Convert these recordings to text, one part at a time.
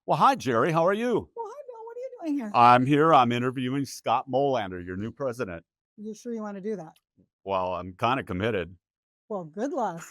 Well, hi, Jerry. How are you? Well, hi, Bill. What are you doing here? I'm here. I'm interviewing Scott Molander, your new president. You sure you want to do that? Well, I'm kind of committed. Well, good luck.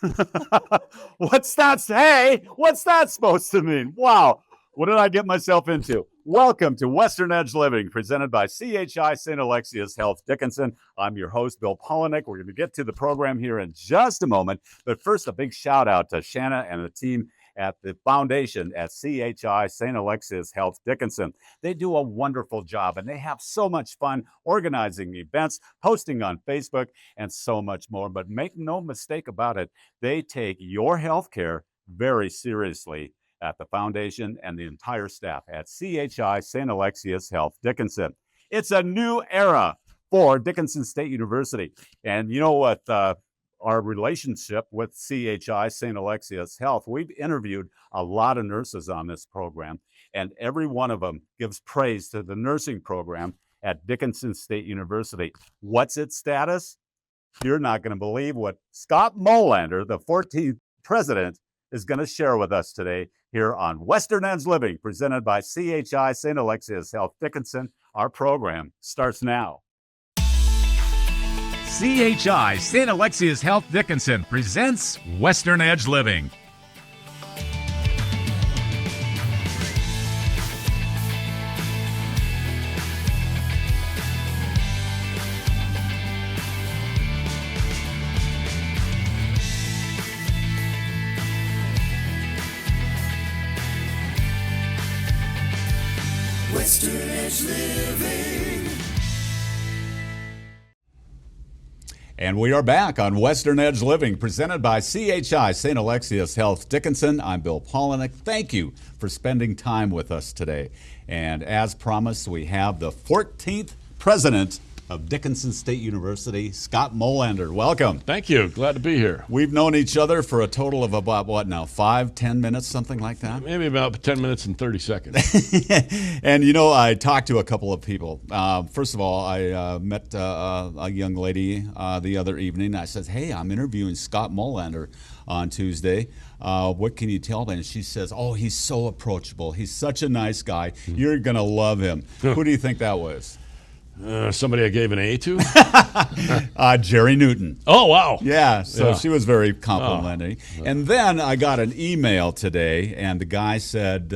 What's that? Hey, what's that supposed to mean? Wow. What did I get myself into? Welcome to Western Edge Living, presented by CHI St. Alexius Health Dickinson. I'm your host, Bill Polinick. We're going to get to the program here in just a moment. But first, a big shout out to Shanna and the team at the foundation at CHI St. Alexius Health Dickinson. They do a wonderful job, and they have so much fun organizing events, posting on Facebook, and so much more. But make no mistake about it, they take your health care very seriously at the foundation and the entire staff at CHI St. Alexius Health Dickinson. It's a new era for Dickinson State University. And you know what? Our relationship with CHI St. Alexius Health, we've interviewed a lot of nurses on this program, and every one of them gives praise to the nursing program at Dickinson State University. What's its status? You're not going to believe what Scott Molander, the 14th president, is going to share with us today here on Western Edge Living, presented by CHI St. Alexius Health Dickinson. Our program starts now. CHI St. Alexius Health Dickinson presents Western Edge Living. Western Edge Living. And we are back on Western Edge Living, presented by CHI St. Alexius Health Dickinson. I'm Bill Polinick. Thank you for spending time with us today. And as promised, we have the 14th president of Dickinson State University, Scott Molander. Welcome. Thank you. Glad to be here. We've known each other for a total of about, what now, 5-10 minutes, something like that? Maybe about 10 minutes and 30 seconds. And, you know, I talked to a couple of people. First of all, I met a young lady the other evening. I said, hey, I'm interviewing Scott Molander on Tuesday. What can you tell me? And she says, oh, he's so approachable. He's such a nice guy. You're going to love him. Who do you think that was? Somebody I gave an A to? Jerry Newton. Oh, wow. Yeah, so Yeah. she was very complimentary. Oh. And then I got an email today, and the guy said,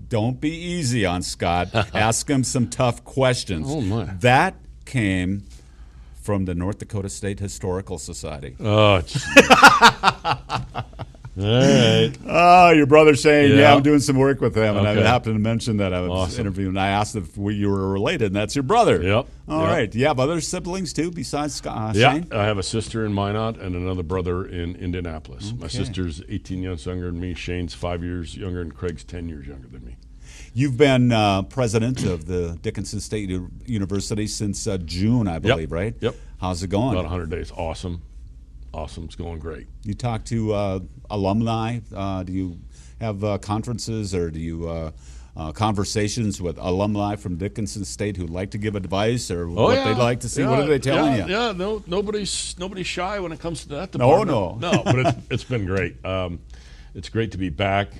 don't be easy on Scott. Ask him some tough questions. Oh, my. That came from the North Dakota State Historical Society. Oh, all right. Oh, your brother's saying, yeah, Yeah. I'm doing some work with them. And I Okay. happened to mention that I was Awesome. interviewing. I asked if you were related, and that's your brother. Yep. All Yep. right. Do you have other siblings, too, besides Scott, Yeah, Shane? I have a sister in Minot and another brother in Indianapolis. My Okay. sister's 18 years younger than me. Shane's 5 years younger, and Craig's 10 years younger than me. You've been president of the Dickinson State University since June, I believe, right? Yep. How's it going? About 100 days. Awesome. Awesome. It's going great. You talk to alumni. Do you have conferences or do you conversations with alumni from Dickinson State who'd like to give advice or what they'd like to see? Yeah, What are they telling you? Yeah, no, nobody's shy when it comes to that No, department. no. No, but it's been great. It's great to be back.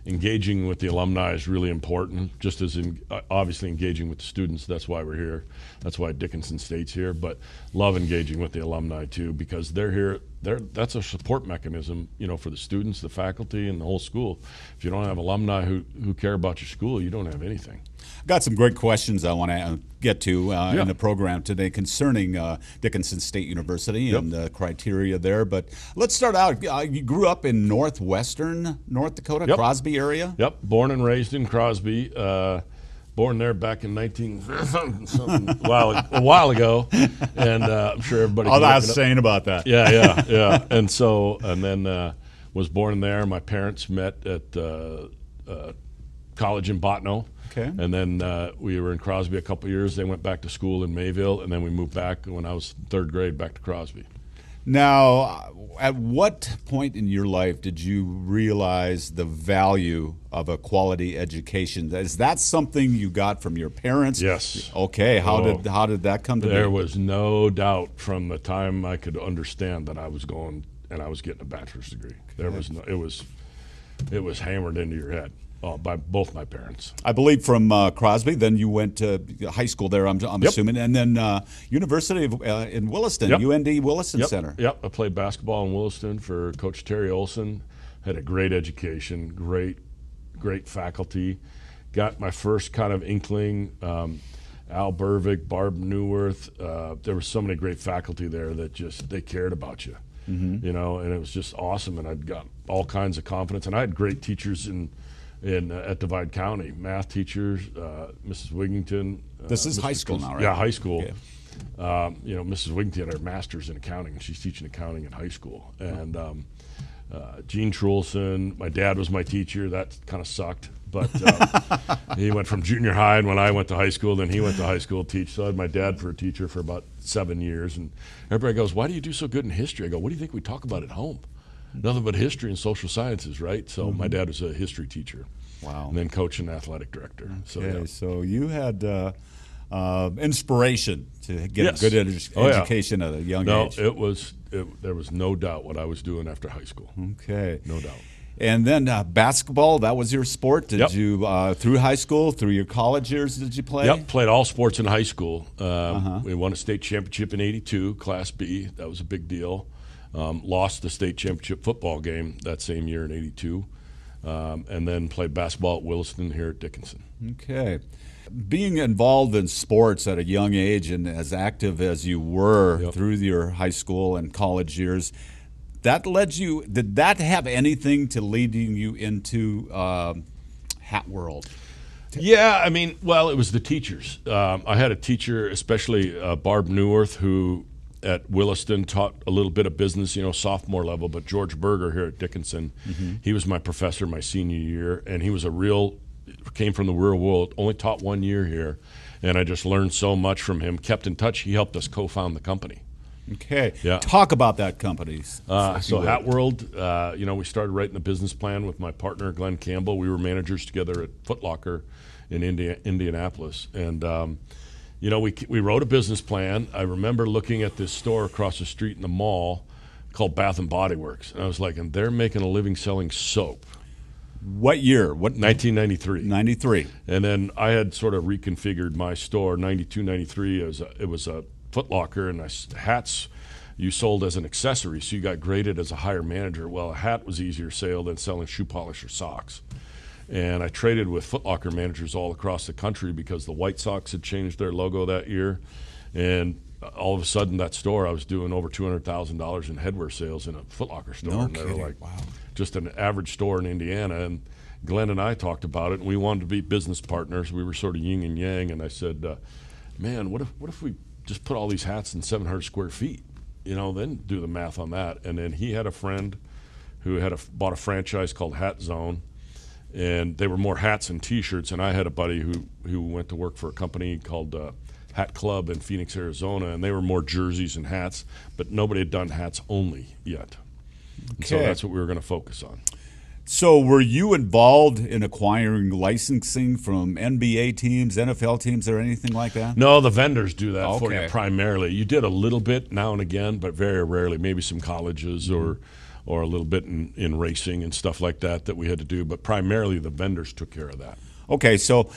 Engaging with the alumni is really important, just as obviously engaging with the students. That's why we're here. That's why Dickinson State's here. But love engaging with the alumni too, because they're here. That's a support mechanism, you know, for the students, the faculty, and the whole school. If you don't have alumni who care about your school, you don't have anything. Got some great questions I want to get to in the program today concerning Dickinson State University and the criteria there. But let's start out. You grew up in northwestern North Dakota, Crosby area? Yep, born and raised in Crosby. Born there back in a while ago, and I'm sure everybody. All I was saying about that. Yeah. And then was born there. My parents met at college in Bottineau. Okay. And then we were in Crosby a couple years. They went back to school in Mayville, and then we moved back when I was third grade back to Crosby. Now, at what point in your life did you realize the value of a quality education? Is that something you got from your parents? Yes. Okay. How did that come to be? There was no doubt from the time I could understand that I was going and I was getting a bachelor's degree. There was no, it was hammered into your head. by both my parents. I believe from Crosby. Then you went to high school there, I'm assuming. And then University of, in Williston, Yep. UND Williston Yep. Center. Yep. I played basketball in Williston for Coach Terry Olson. Had a great education, great faculty. Got my first kind of inkling. Al Burvick, Barb Newworth. There were so many great faculty there that just they cared about you, Mm-hmm. you know, and it was just awesome. And I'd got all kinds of confidence. And I had great teachers at Divide County, math teachers, Mrs. Wigington. This is Mr. high school now, right? Yeah, high school. Okay. You know, Mrs. Wigington had her master's in accounting, and she's teaching accounting in high school. And Gene Trulson, my dad was my teacher. That kind of sucked. But he went from junior high, and when I went to high school, then he went to high school to teach. So I had my dad for a teacher for about 7 years. And everybody goes, "Why do you do so good in history?" I go, "What do you think we talk about at home? Nothing but history and social sciences, right?" So my dad was a history teacher. Wow. And then coach and athletic director. Okay, yeah. so you had inspiration to get Yes. a good Oh, yeah. education at a young No, age. there was no doubt what I was doing after high school. Okay. No doubt. And then basketball, that was your sport? Did Yep. you, through high school, through your college years, did you play? Yep, played all sports in high school. We won a state championship in '82, Class B. That was a big deal. Lost the state championship football game that same year in '82. And then played basketball at Williston here at Dickinson. Okay. Being involved in sports at a young age and as active as you were Yep. through your high school and college years, did that have anything to leading you into hat world? Yeah, I mean, well, it was the teachers. I had a teacher, especially Barb Newworth, who at Williston taught a little bit of business, sophomore level, but George Berger here at Dickinson, he was my professor my senior year, and he was came from the real world, only taught 1 year here, and I just learned so much from him, kept in touch. He helped us co-found the company. Okay. Yeah. Talk about that company. So Hat World, we started writing the business plan with my partner, Glenn Campbell. We were managers together at Foot Locker in Indianapolis. And, we wrote a business plan. I remember looking at this store across the street in the mall called Bath & Body Works. And I was like, and they're making a living selling soap. What year? 1993. 93. And then I had sort of reconfigured my store, 92, 93. It was a Foot Locker, and hats you sold as an accessory, so you got graded as a higher manager. Well, a hat was easier sale than selling shoe polish or socks. And I traded with Foot Locker managers all across the country because the White Sox had changed their logo that year. And all of a sudden, that store, I was doing over $200,000 in headwear sales in a Foot Locker store. No and they kidding. were like, Wow. just an average store in Indiana. And Glenn and I talked about it, and we wanted to be business partners. We were sort of yin and yang. And I said, man, what if we just put all these hats in 700 square feet, then do the math on that. And then he had a friend who bought a franchise called Hat Zone, and they were more hats and T-shirts. And I had a buddy who went to work for a company called Hat Club in Phoenix, Arizona, and they were more jerseys and hats, but nobody had done hats only yet. And so Okay. that's what we were going to focus on. So were you involved in acquiring licensing from NBA teams, NFL teams, or anything like that? No, the vendors do that for Okay. you primarily. You did a little bit now and again, but very rarely. Maybe some colleges or a little bit in racing and stuff like that we had to do. But primarily the vendors took care of that. Okay, so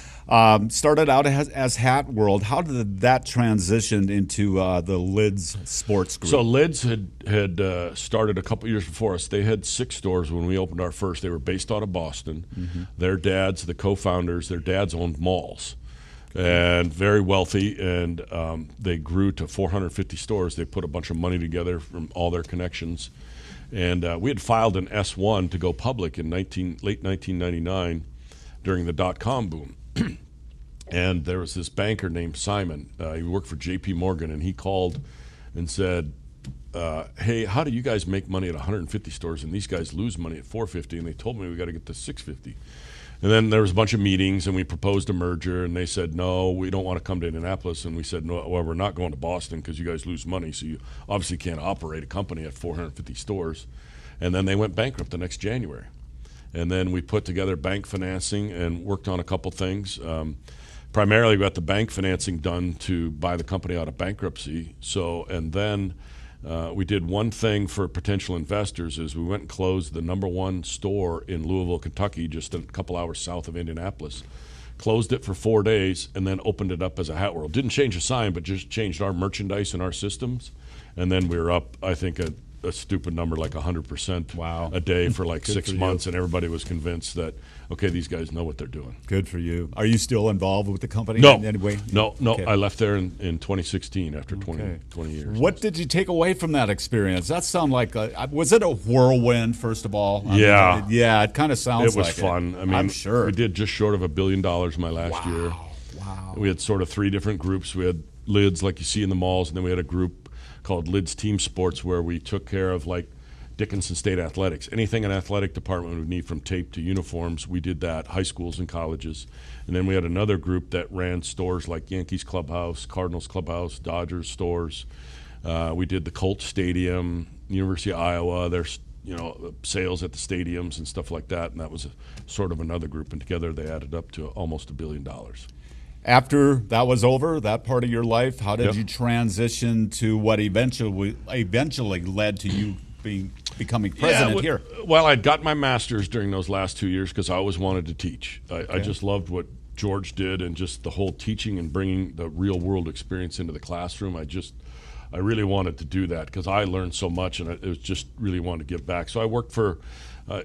started out as Hat World. How did that transition into the Lids Sports Group? So Lids had started a couple years before us. They had 6 stores when we opened our first. They were based out of Boston. Their dads, the co-founders, their dads owned malls. And very wealthy, and they grew to 450 stores. They put a bunch of money together from all their connections. And we had filed an S1 to go public in late 1999 during the dot-com boom. And there was this banker named Simon. He worked for J.P. Morgan, and he called and said, hey, how do you guys make money at 150 stores, and these guys lose money at 450? And they told me we got to get to 650. And then there was a bunch of meetings, and we proposed a merger, and they said, no, we don't want to come to Indianapolis. And we said, no, well, we're not going to Boston because you guys lose money, so you obviously can't operate a company at 450 stores. And then they went bankrupt the next January. And then we put together bank financing and worked on a couple things. Primarily, we got the bank financing done to buy the company out of bankruptcy. And then we did one thing for potential investors is we went and closed the #1 store in Louisville, Kentucky, just a couple hours south of Indianapolis. Closed it for 4 days and then opened it up as a hat world. Didn't change the sign, but just changed our merchandise and our systems. And then we were up, I think, a stupid number like 100% Wow. a day for like 6 for months, you. and everybody was convinced that, okay, these guys know what they're doing. Good for you. Are you still involved with the company No, in any way? no. Okay. I left there in 2016 after 20 years. What did you take away from that experience? That sounded like was it a whirlwind? First of all, Yeah. yeah. It kind of sounds. It was like fun. I mean, I'm sure we did just short of $1 billion my last year. Wow. We had sort of 3 different groups. We had Lids, like you see in the malls, and then we had a group called Lids Team Sports, where we took care of like Dickinson State athletics. Anything an athletic department would need, from tape to uniforms, we did that, high schools and colleges. And then we had another group that ran stores like Yankees Clubhouse, Cardinals Clubhouse, Dodgers stores. We did the Colts Stadium, University of Iowa, there's sales at the stadiums and stuff like that. And that was sort of another group. And together they added up to almost $1 billion. After that was over, that part of your life, how did Yep. you transition to what eventually led to you becoming president here? Well, I'd got my master's during those last 2 years because I always wanted to teach. I just loved what George did, and just the whole teaching and bringing the real world experience into the classroom. I really wanted to do that because I learned so much, and I just really wanted to give back. So I worked for,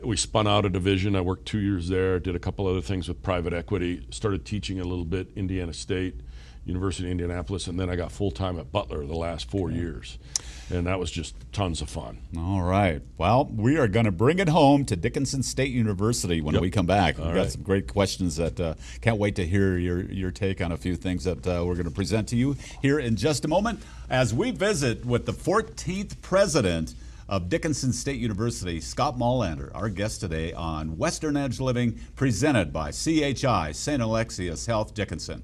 we spun out a division. I worked 2 years there, did a couple other things with private equity, started teaching a little bit, Indiana State, University of Indianapolis, and then I got full-time at Butler the last 4 years. And that was just tons of fun. All right. Well, we are going to bring it home to Dickinson State University when we come back. We've got some great questions that can't wait to hear your take on a few things that we're going to present to you here in just a moment as we visit with the 14th president of Dickinson State University, Scott Molander, our guest today on Western Edge Living, presented by CHI, St. Alexius Health Dickinson.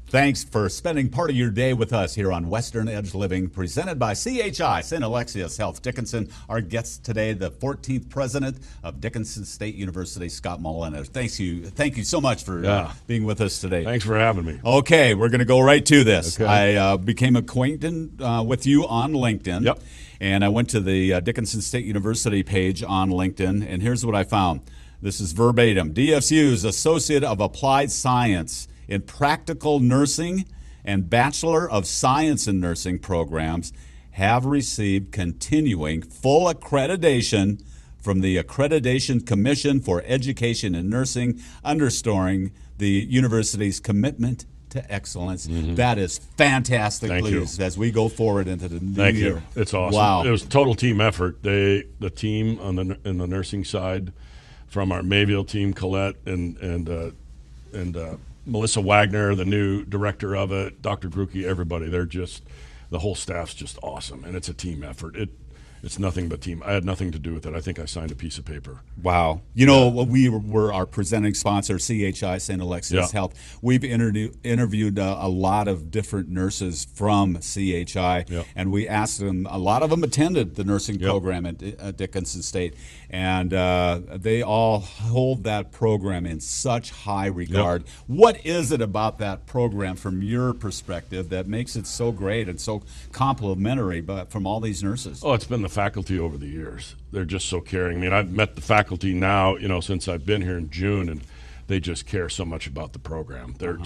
Thanks for spending part of your day with us here on Western Edge Living, presented by CHI, St. Alexius Health Dickinson. Our guest today, the 14th president of Dickinson State University, Scott Molander. Thank you so much for being with us today. Thanks for having me. Okay, we're going to go right to this. Okay. I became acquainted with you on LinkedIn. Yep. And I went to the Dickinson State University page on LinkedIn, and here's what I found. This is verbatim. DSU's Associate of Applied Science in Practical Nursing and Bachelor of Science in Nursing programs have received continuing full accreditation from the Accreditation Commission for Education in Nursing, underscoring the university's commitment to excellence. That is fantastic Thank news you. as we go forward into the new Thank year. you. It's awesome. Wow. It was a total team effort. The team on in the nursing side, from our Mayville team, Colette and Melissa Wagner, the new director of it, Dr. Grucki, everybody. The whole staff's just awesome, and it's a team effort. It's nothing but team. I had nothing to do with it. I think I signed a piece of paper. Wow. You know, we were our presenting sponsor, CHI, St. Alexius Health. We've interviewed a lot of different nurses from CHI, and we asked them, a lot of them attended the nursing program at Dickinson State, and they all hold that program in such high regard. What is it about that program from your perspective that makes it so great and so complimentary from all these nurses? Oh, it's been the faculty over the years. They're just so caring. I mean, I've met the faculty now, since I've been here in June, and they just care so much about the program. They're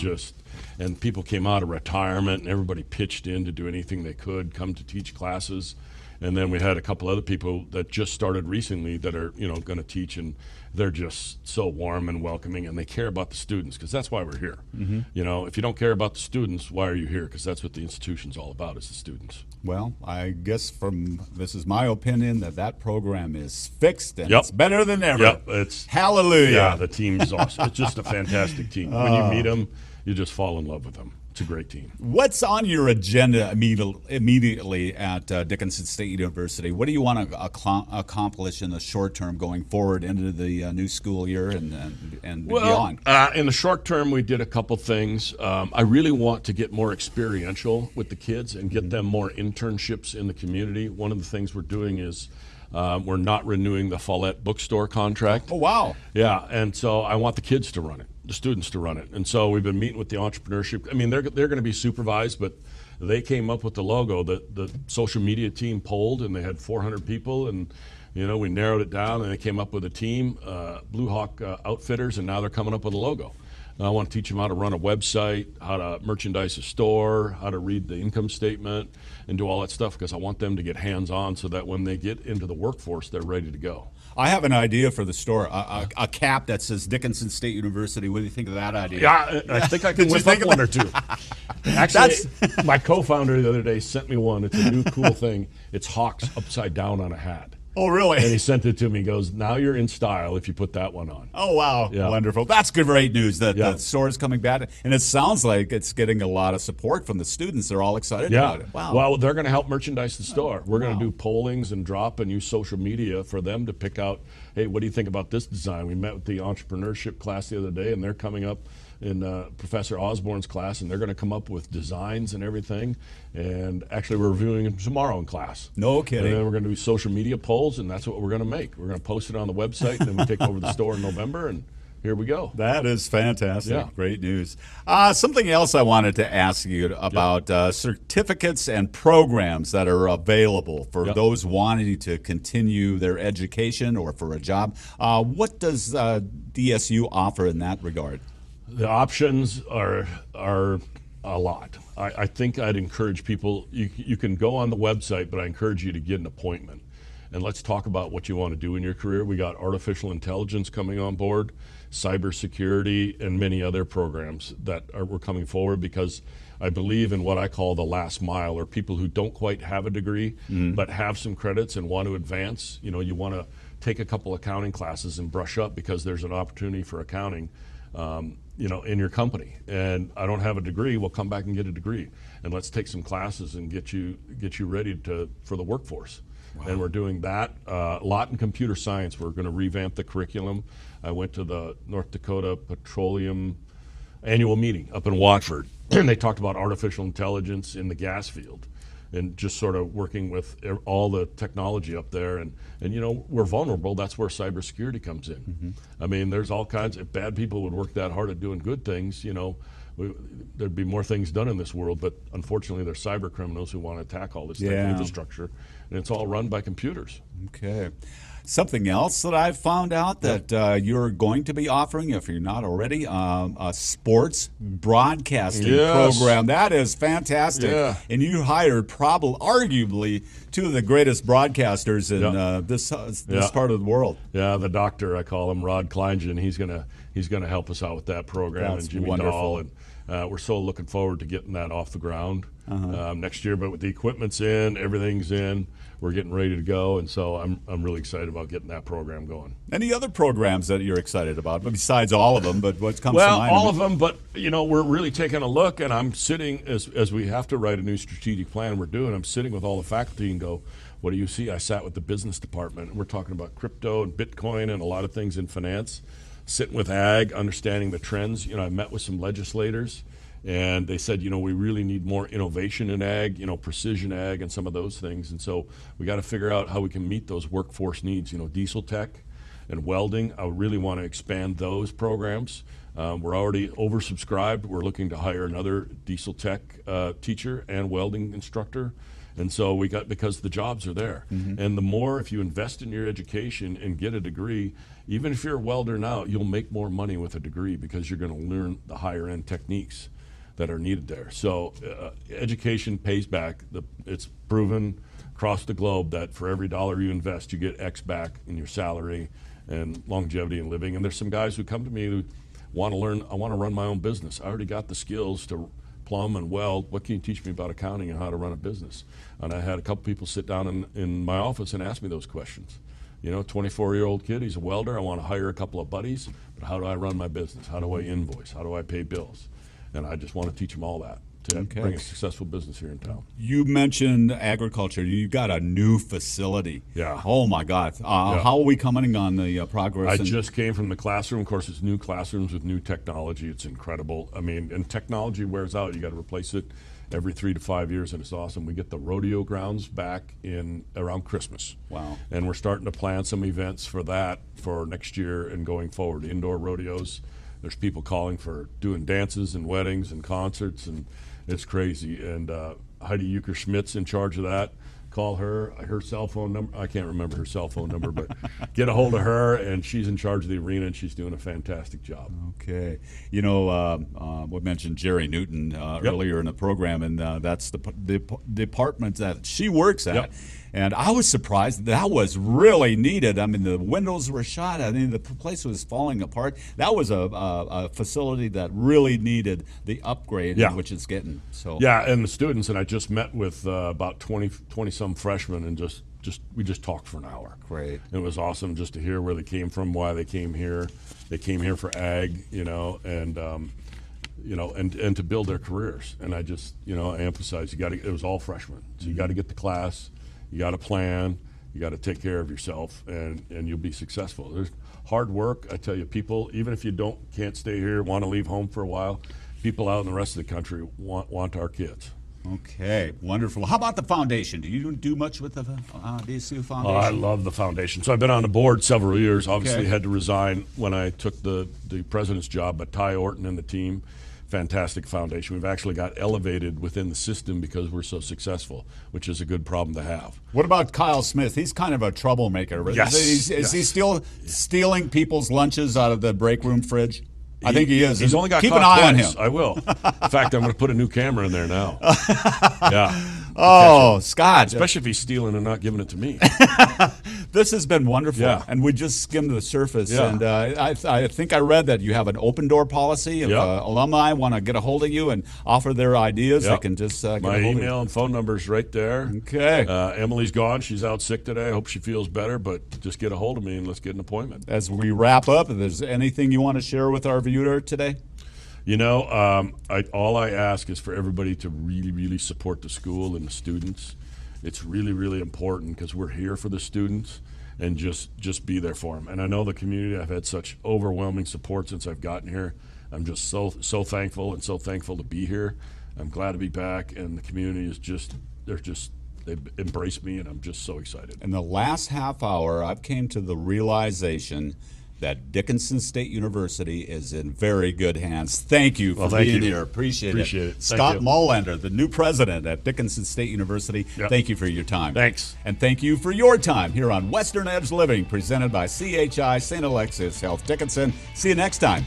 and people came out of retirement, and everybody pitched in to do anything they could, come to teach classes. And then we had a couple other people that just started recently that are, going to teach, and they're just so warm and welcoming, and they care about the students, because that's why we're here. If you don't care about the students, why are you here? Because that's what the institution's all about, is the students. Well, I guess this is my opinion that program is fixed and it's better than ever. It's hallelujah. Yeah, the team's awesome. It's just a fantastic team. When you meet them, you just fall in love with them. It's a great team. What's on your agenda immediately at Dickinson State University? What do you want to accomplish in the short term going forward into the new school year and beyond? In the short term, we did a couple things. I really want to get more experiential with the kids and get them more internships in the community. One of the things we're doing is we're not renewing the Follett bookstore contract. Oh, wow. Yeah, and so I want the kids to run it, the students to run it. And so we've been meeting with the entrepreneurship. I mean, they're going to be supervised, but They came up with the logo. The social media team polled, and they had 400 people, and we narrowed it down, and they came up with a team, Blue Hawk Outfitters, and now they're coming up with a logo. And I want to teach them how to run a website, how to merchandise a store, how to read the income statement, and do all that stuff, because I want them to get hands-on so that when they get into the workforce, they're ready to go. I have an idea for the store, a cap that says Dickinson State University. What do you think of that idea? Yeah, I think I can whip up one or two. Actually, my co-founder the other day sent me one. It's a new cool thing. It's Hawks upside down on a hat. Oh, really? And he sent it to me. He goes, now you're in style if you put that one on. Oh, wow. Yeah. Wonderful. That's great news that the store is coming back. And it sounds like it's getting a lot of support from the students. They're all excited about it. Wow. Well, they're going to help merchandise the store. We're going to do pollings and drop and use social media for them to pick out, hey, what do you think about this design? We met with the entrepreneurship class the other day, and they're coming up in Professor Osborne's class, and they're going to come up with designs and everything. And actually, we're reviewing them tomorrow in class. No kidding. And then we're going to do social media polls, and that's what we're going to make. We're going to post it on the website, and then we take over the store in November, and here we go. That is fantastic. Yeah. Great news. Something else I wanted to ask you about certificates and programs that are available for those wanting to continue their education or for a job. What does DSU offer in that regard? The options are a lot. I think I'd encourage people, you can go on the website, but I encourage you to get an appointment. And let's talk about what you want to do in your career. We got artificial intelligence coming on board, cybersecurity, and many other programs that we're coming forward, because I believe in what I call the last mile, or people who don't quite have a degree but have some credits and want to advance. You want to take a couple accounting classes and brush up, because there's an opportunity for accounting in your company. And I don't have a degree, well, come back and get a degree. And let's take some classes and get you ready for the workforce. Wow. And we're doing that a lot in computer science. We're going to revamp the curriculum. I went to the North Dakota Petroleum annual meeting up in Watford, and they talked about artificial intelligence in the gas field, and just sort of working with all the technology up there. And we're vulnerable. That's where cybersecurity comes in. I mean, there's all kinds. If bad people would work that hard at doing good things, there'd be more things done in this world. But unfortunately, there's cyber criminals who want to attack all this infrastructure, and it's all run by computers. Okay. Something else that I've found out that you're going to be offering, if you're not already, a sports broadcasting program. That is fantastic. Yeah. And you hired arguably two of the greatest broadcasters in this part of the world. Yeah, the doctor, I call him, Rod Kleingen. He's gonna help us out with that program. That's and Jimmy wonderful. Dahl, and we're so looking forward to getting that off the ground next year. But with the equipment's in, everything's in, we're getting ready to go, and so I'm really excited about getting that program going. Any other programs that you're excited about, besides all of them, but what comes to mind? Well, all of them, but we're really taking a look, and I'm sitting, as we have to write a new strategic plan I'm sitting with all the faculty and go, what do you see? I sat with the business department, and we're talking about crypto and Bitcoin and a lot of things in finance, sitting with ag, understanding the trends. I met with some legislators, and they said, we really need more innovation in ag, precision ag and some of those things. And so we got to figure out how we can meet those workforce needs, diesel tech and welding. I really want to expand those programs. We're already oversubscribed. We're looking to hire another diesel tech teacher and welding instructor. And so because the jobs are there. And the more, if you invest in your education and get a degree, even if you're a welder now, you'll make more money with a degree, because you're going to learn the higher end techniques that are needed there. So education pays back. It's proven across the globe that for every dollar you invest, you get X back in your salary and longevity in living. And there's some guys who come to me who want to learn, I want to run my own business. I already got the skills to plumb and weld. What can you teach me about accounting and how to run a business? And I had a couple people sit down in my office and ask me those questions. 24-year-old kid, he's a welder. I want to hire a couple of buddies, but how do I run my business? How do I invoice? How do I pay bills? And I just want to teach them all that to bring a successful business here in town. You mentioned agriculture. You got a new facility. Yeah. Oh my God. How are we coming on the progress? I just came from the classroom. Of course, it's new classrooms with new technology. It's incredible. I mean, and technology wears out. You got to replace it every 3 to 5 years, and it's awesome. We get the rodeo grounds back in around Christmas. Wow. And we're starting to plan some events for that for next year and going forward. Indoor rodeos. There's people calling for doing dances and weddings and concerts, and it's crazy. And Heidi Euchre-Schmidt's in charge of that. Call her. Her cell phone number, I can't remember her cell phone number, but get a hold of her, and she's in charge of the arena, and she's doing a fantastic job. Okay. You know, we mentioned Jerry Newton earlier in the program, and that's the department that she works at. Yep. And I was surprised that was really needed. I mean, the windows were shot. I mean, the place was falling apart. That was a facility that really needed the upgrade, which it's getting. So yeah, and the students, and I just met with about 20 some freshmen, and we just talked for an hour. Great. It was awesome just to hear where they came from, why they came here. They came here for ag, and to build their careers. And I just, I emphasize it was all freshmen, so you got to get the class. You got to plan. You got to take care of yourself, and you'll be successful. There's hard work. I tell you, people, even if you can't stay here, want to leave home for a while, people out in the rest of the country want our kids. Okay, wonderful. How about the foundation? Do you do much with the DSU Foundation? Oh, I love the foundation. So I've been on the board several years. Obviously, had to resign when I took the president's job, but Ty Orton and the team, fantastic foundation. We've actually got elevated within the system because we're so successful, which is a good problem to have. What about Kyle Smith? He's kind of a troublemaker. Yes. Is he still stealing people's lunches out of the break room fridge? I think he is. He's only got Keep caught an eye on twice. him. I will. In fact, I'm going to put a new camera in there now. Yeah. Oh, Scott. Especially if he's stealing and not giving it to me. This has been wonderful. Yeah. And we just skimmed the surface. Yeah. And I think I read that you have an open door policy. If alumni want to get a hold of you and offer their ideas, they can just get my a hold email and phone number's right there. Okay. Emily's gone. She's out sick today. I hope she feels better, but just get a hold of me and let's get an appointment. As we wrap up, if there's anything you want to share with our viewer today? All I ask is for everybody to really, really support the school and the students. It's really, really important because we're here for the students, and just be there for them. And I know the community, I've had such overwhelming support since I've gotten here. I'm just so thankful, and so thankful to be here. I'm glad to be back, and the community is they've embraced me, and I'm just so excited. In the last half hour, I've came to the realization that Dickinson State University is in very good hands. Thank you for being here. Appreciate it. Thank Scott you. Molander, the new president at Dickinson State University, thank you for your time. Thanks. And thank you for your time here on Western Edge Living, presented by CHI St. Alexius Health Dickinson. See you next time.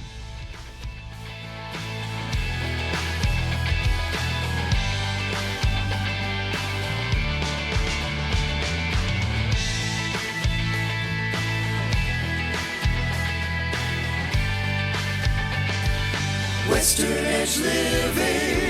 Western Edge Living.